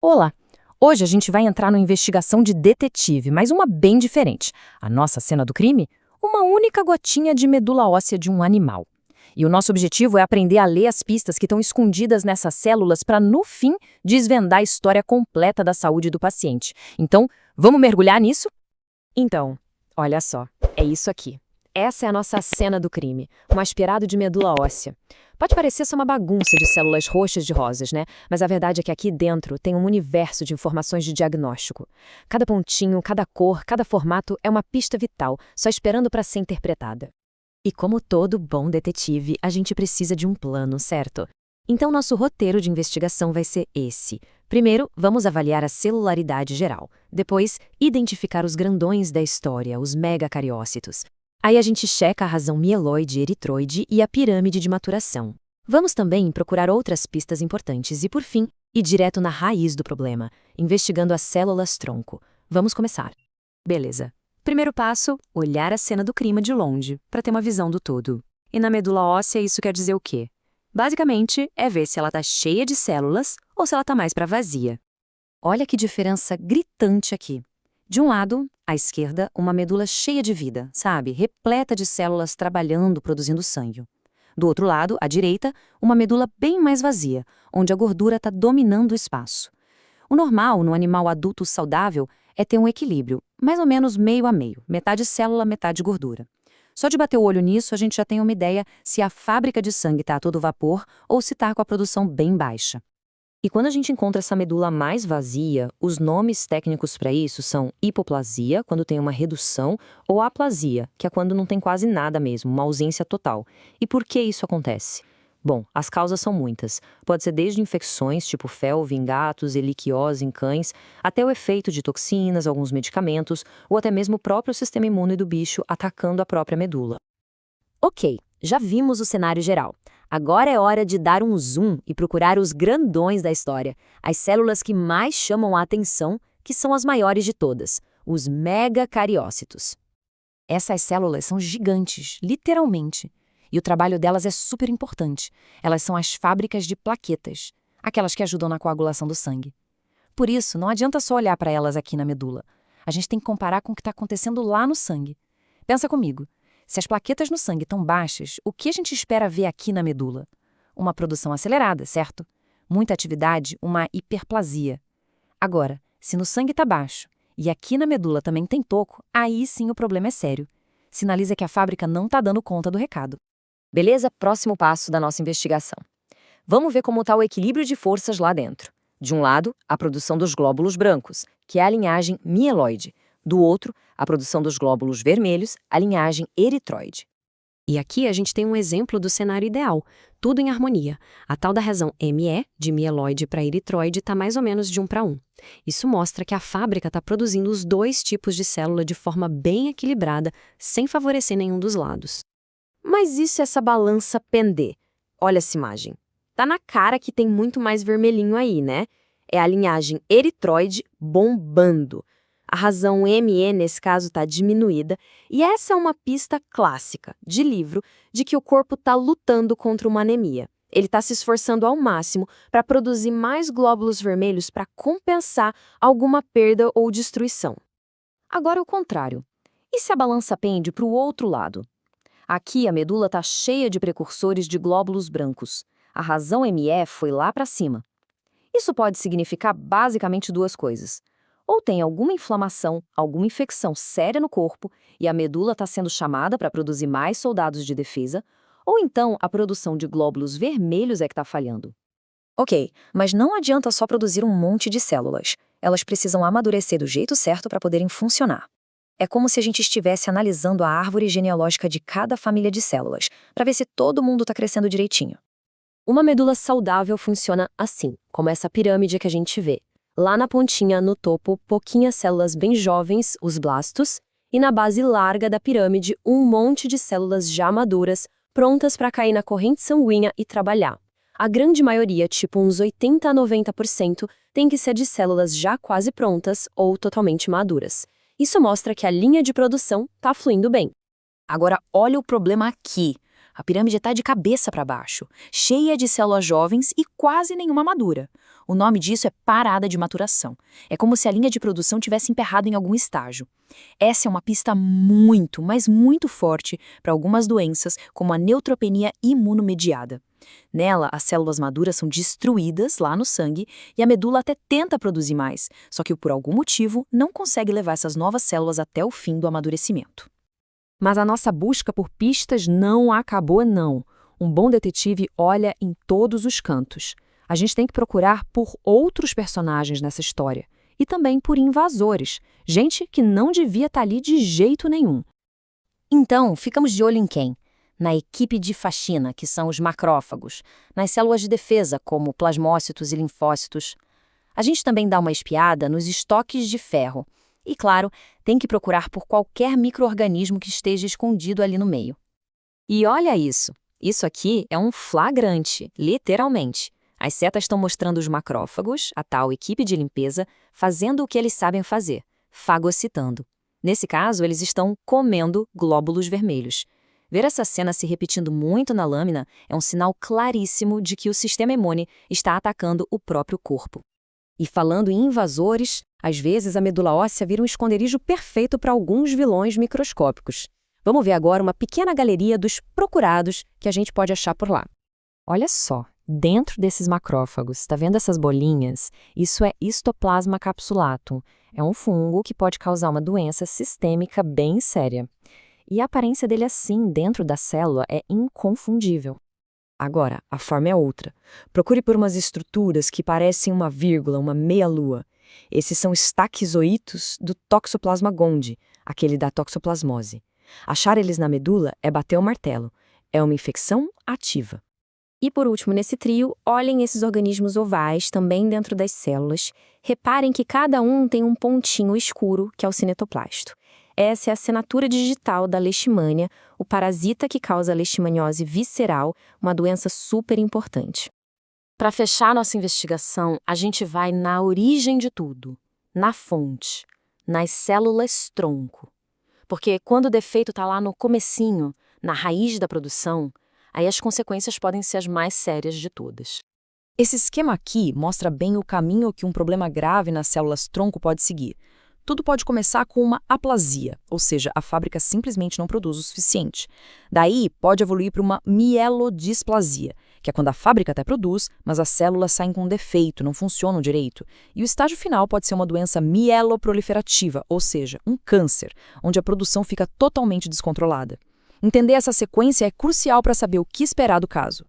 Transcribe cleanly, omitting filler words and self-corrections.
Olá! Hoje a gente vai entrar numa investigação de detetive, mas uma bem diferente. A nossa cena do crime? Uma única gotinha de medula óssea de um animal. E o nosso objetivo é aprender a ler as pistas que estão escondidas nessas células para, no fim, desvendar a história completa da saúde do paciente. Então, vamos mergulhar nisso? Então, olha só, é isso aqui. Essa é a nossa cena do crime, um aspirado de medula óssea. Pode parecer só uma bagunça de células roxas de rosas, né? Mas a verdade é que aqui dentro tem um universo de informações de diagnóstico. Cada pontinho, cada cor, cada formato é uma pista vital, só esperando para ser interpretada. E como todo bom detetive, a gente precisa de um plano, certo? Então, nosso roteiro de investigação vai ser esse. Primeiro, vamos avaliar a celularidade geral. Depois, identificar os grandões da história, os megacariócitos. Aí a gente checa a razão mieloide e eritroide e a pirâmide de maturação. Vamos também procurar outras pistas importantes e, por fim, ir direto na raiz do problema, investigando as células-tronco. Vamos começar. Beleza. Primeiro passo, olhar a cena do crime de longe, para ter uma visão do todo. E na medula óssea isso quer dizer o quê? Basicamente, é ver se ela está cheia de células ou se ela está mais para vazia. Olha que diferença gritante aqui. De um lado, à esquerda, uma medula cheia de vida, sabe? Repleta de células trabalhando, produzindo sangue. Do outro lado, à direita, uma medula bem mais vazia, onde a gordura está dominando o espaço. O normal, no animal adulto saudável, é ter um equilíbrio, mais ou menos meio a meio, metade célula, metade gordura. Só de bater o olho nisso, a gente já tem uma ideia se a fábrica de sangue está a todo vapor ou se está com a produção bem baixa. E quando a gente encontra essa medula mais vazia, os nomes técnicos para isso são hipoplasia, quando tem uma redução, ou aplasia, que é quando não tem quase nada mesmo, uma ausência total. E por que isso acontece? Bom, as causas são muitas. Pode ser desde infecções, tipo felve em gatos, heliquiose em cães, até o efeito de toxinas, alguns medicamentos, ou até mesmo o próprio sistema imune do bicho atacando a própria medula. Ok, já vimos o cenário geral. Agora é hora de dar um zoom e procurar os grandões da história, as células que mais chamam a atenção, que são as maiores de todas, os megacariócitos. Essas células são gigantes, literalmente. E o trabalho delas é super importante. Elas são as fábricas de plaquetas, aquelas que ajudam na coagulação do sangue. Por isso, não adianta só olhar para elas aqui na medula. A gente tem que comparar com o que está acontecendo lá no sangue. Pensa comigo. Se as plaquetas no sangue estão baixas, o que a gente espera ver aqui na medula? Uma produção acelerada, certo? Muita atividade, uma hiperplasia. Agora, se no sangue está baixo e aqui na medula também tem toco, aí sim o problema é sério. Sinaliza que a fábrica não está dando conta do recado. Beleza? Próximo passo da nossa investigação. Vamos ver como está o equilíbrio de forças lá dentro. De um lado, a produção dos glóbulos brancos, que é a linhagem mieloide. Do outro, a produção dos glóbulos vermelhos, a linhagem eritroide. E aqui a gente tem um exemplo do cenário ideal, tudo em harmonia. A tal da razão ME, de mieloide para eritroide, está mais ou menos de 1 para 1. Isso mostra que a fábrica está produzindo os dois tipos de célula de forma bem equilibrada, sem favorecer nenhum dos lados. Mas e se essa balança pender? Olha essa imagem. Tá na cara que tem muito mais vermelhinho aí, né? É a linhagem eritroide bombando. A razão ME, nesse caso, está diminuída, e essa é uma pista clássica, de livro, de que o corpo está lutando contra uma anemia. Ele está se esforçando ao máximo para produzir mais glóbulos vermelhos para compensar alguma perda ou destruição. Agora o contrário. E se a balança pende para o outro lado? Aqui a medula está cheia de precursores de glóbulos brancos. A razão ME foi lá para cima. Isso pode significar basicamente duas coisas. Ou tem alguma inflamação, alguma infecção séria no corpo e a medula está sendo chamada para produzir mais soldados de defesa, ou então a produção de glóbulos vermelhos é que está falhando. Ok, mas não adianta só produzir um monte de células. Elas precisam amadurecer do jeito certo para poderem funcionar. É como se a gente estivesse analisando a árvore genealógica de cada família de células, para ver se todo mundo está crescendo direitinho. Uma medula saudável funciona assim, como essa pirâmide que a gente vê. Lá na pontinha, no topo, pouquinhas células bem jovens, os blastos, e na base larga da pirâmide, um monte de células já maduras, prontas para cair na corrente sanguínea e trabalhar. A grande maioria, tipo uns 80 a 90%, tem que ser de células já quase prontas ou totalmente maduras. Isso mostra que a linha de produção está fluindo bem. Agora, olha o problema aqui. A pirâmide está de cabeça para baixo, cheia de células jovens e quase nenhuma madura. O nome disso é parada de maturação. É como se a linha de produção tivesse emperrado em algum estágio. Essa é uma pista muito, mas muito forte para algumas doenças, como a neutropenia imunomediada. Nela, as células maduras são destruídas lá no sangue e a medula até tenta produzir mais, só que por algum motivo não consegue levar essas novas células até o fim do amadurecimento. Mas a nossa busca por pistas não acabou, não. Um bom detetive olha em todos os cantos. A gente tem que procurar por outros personagens nessa história. E também por invasores. Gente que não devia estar ali de jeito nenhum. Então, ficamos de olho em quem? Na equipe de faxina, que são os macrófagos. Nas células de defesa, como plasmócitos e linfócitos. A gente também dá uma espiada nos estoques de ferro. E, claro, tem que procurar por qualquer micro-organismo que esteja escondido ali no meio. E olha isso. Isso aqui é um flagrante, literalmente. As setas estão mostrando os macrófagos, a tal equipe de limpeza, fazendo o que eles sabem fazer, fagocitando. Nesse caso, eles estão comendo glóbulos vermelhos. Ver essa cena se repetindo muito na lâmina é um sinal claríssimo de que o sistema imune está atacando o próprio corpo. E falando em invasores, às vezes a medula óssea vira um esconderijo perfeito para alguns vilões microscópicos. Vamos ver agora uma pequena galeria dos procurados que a gente pode achar por lá. Olha só, dentro desses macrófagos, está vendo essas bolinhas? Isso é Histoplasma capsulatum. É um fungo que pode causar uma doença sistêmica bem séria. E a aparência dele assim, dentro da célula, é inconfundível. Agora, a forma é outra. Procure por umas estruturas que parecem uma vírgula, uma meia-lua. Esses são estaquizoítos do Toxoplasma gondii, aquele da toxoplasmose. Achar eles na medula é bater o martelo. É uma infecção ativa. E por último, nesse trio, olhem esses organismos ovais também dentro das células. Reparem que cada um tem um pontinho escuro, que é o cinetoplasto. Essa é a assinatura digital da leishmania, o parasita que causa a leishmaniose visceral, uma doença super importante. Para fechar nossa investigação, a gente vai na origem de tudo, na fonte, nas células-tronco. Porque quando o defeito está lá no comecinho, na raiz da produção, aí as consequências podem ser as mais sérias de todas. Esse esquema aqui mostra bem o caminho que um problema grave nas células-tronco pode seguir. Tudo pode começar com uma aplasia, ou seja, a fábrica simplesmente não produz o suficiente. Daí, pode evoluir para uma mielodisplasia, que é quando a fábrica até produz, mas as células saem com defeito, não funcionam direito. E o estágio final pode ser uma doença mieloproliferativa, ou seja, um câncer, onde a produção fica totalmente descontrolada. Entender essa sequência é crucial para saber o que esperar do caso.